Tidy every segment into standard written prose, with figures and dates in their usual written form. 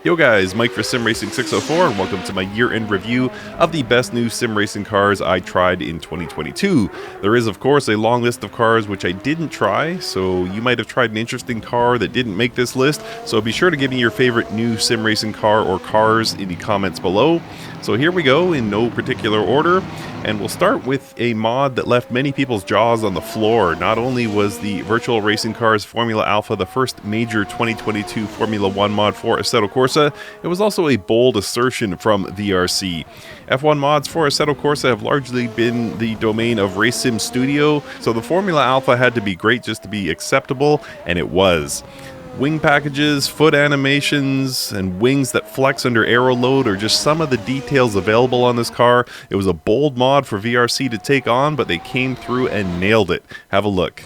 Yo guys, Mike for Sim Racing 604 and welcome to my year-end review of the best new sim racing cars I tried in 2022. There is of course a long list of cars which I didn't try, so you might have tried an interesting car that didn't make this list, so be sure to give me your favorite new sim racing car or cars in the comments below. So here we go in no particular order, and we'll start with a mod that left many people's jaws on the floor. Not only was the Virtual Racing Cars Formula Alpha the first major 2022 Formula 1 mod for Assetto Corsa, it was also a bold assertion from VRC. F1 mods for Assetto Corsa have largely been the domain of Race Sim Studio, so the Formula Alpha had to be great just to be acceptable, and it was. Wing packages, foot animations, and wings that flex under aero load are just some of the details available on this car. It was a bold mod for VRC to take on, but they came through and nailed it. Have a look.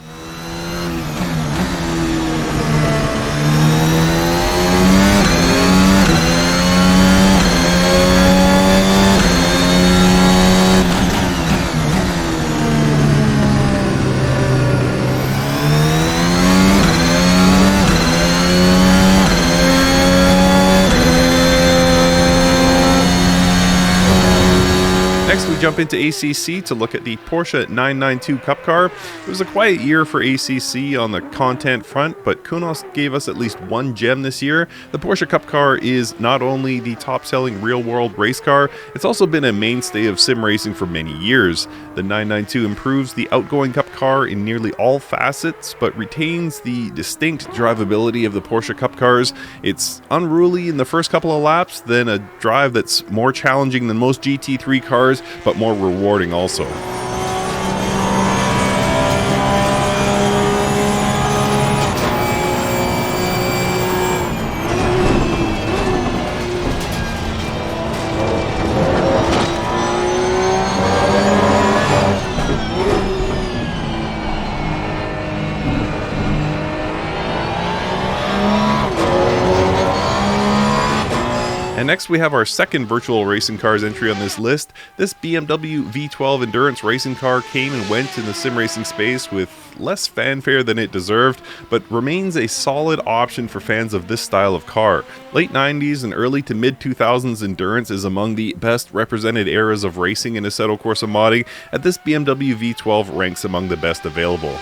Next, we jump into ACC to look at the Porsche 992 Cup car. It was a quiet year for ACC on the content front, but Kunos gave us at least one gem this year. The Porsche Cup car is not only the top-selling real-world race car, it's also been a mainstay of sim racing for many years. The 992 improves the outgoing Cup car in nearly all facets, but retains the distinct drivability of the Porsche Cup cars. It's unruly in the first couple of laps, then a drive that's more challenging than most GT3 cars, but more rewarding also. And next we have our second Virtual Racing Cars entry on this list. This BMW V12 endurance racing car came and went in the sim racing space with less fanfare than it deserved, but remains a solid option for fans of this style of car. Late 90s and early to mid 2000s endurance is among the best represented eras of racing in Assetto Corsa modding, and this BMW V12 ranks among the best available.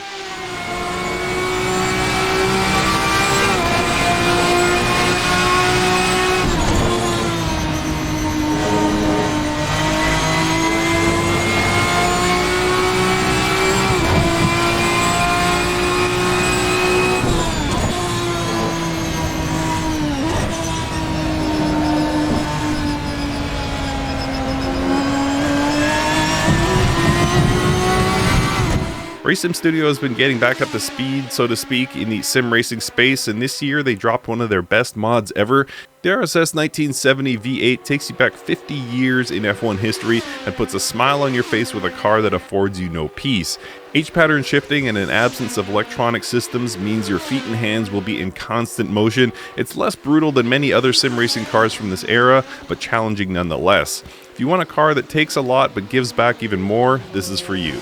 Race Sim Studio has been getting back up to speed, so to speak, in the sim racing space, and this year they dropped one of their best mods ever. The RSS 1970 V8 takes you back 50 years in F1 history and puts a smile on your face with a car that affords you no peace. H-pattern shifting and an absence of electronic systems means your feet and hands will be in constant motion. It's less brutal than many other sim racing cars from this era, but challenging nonetheless. If you want a car that takes a lot but gives back even more, this is for you.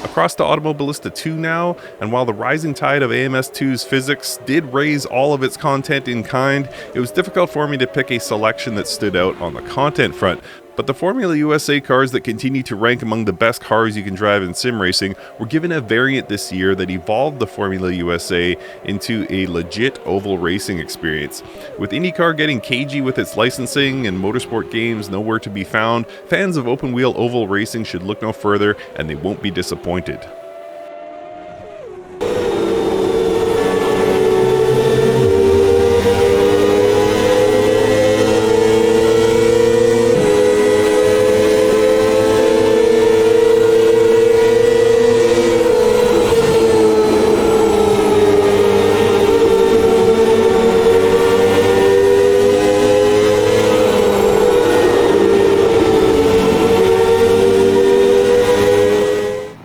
Across to Automobilista 2 now, and while the rising tide of AMS2's physics did raise all of its content in kind, it was difficult for me to pick a selection that stood out on the content front. But the Formula USA cars that continue to rank among the best cars you can drive in sim racing were given a variant this year that evolved the Formula USA into a legit oval racing experience. With IndyCar getting cagey with its licensing and motorsport games nowhere to be found, fans of open-wheel oval racing should look no further, and they won't be disappointed.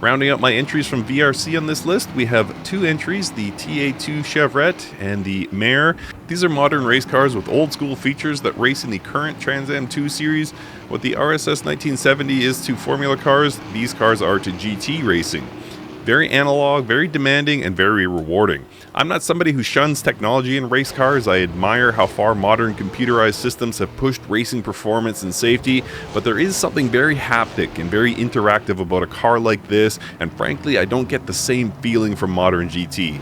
Rounding out my entries from VRC on this list, we have two entries, the TA2 Chevrolet and the Mare. These are modern race cars with old school features that race in the current Trans Am 2 series. What the RSS 1970 is to Formula cars, these cars are to GT racing. Very analog, very demanding, and very rewarding. I'm not somebody who shuns technology in race cars. I admire how far modern computerized systems have pushed racing performance and safety, but there is something very haptic and very interactive about a car like this, and frankly, I don't get the same feeling from modern GT.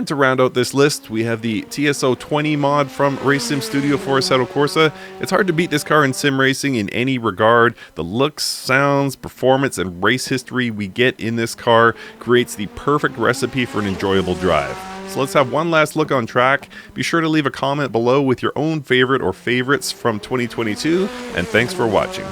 And to round out this list, we have the TS020 mod from Race Sim Studio for Assetto Corsa. It's hard to beat this car in sim racing in any regard. The looks, sounds, performance, and race history we get in this car creates the perfect recipe for an enjoyable drive. So let's have one last look on track. Be sure to leave a comment below with your own favorite or favorites from 2022, and thanks for watching.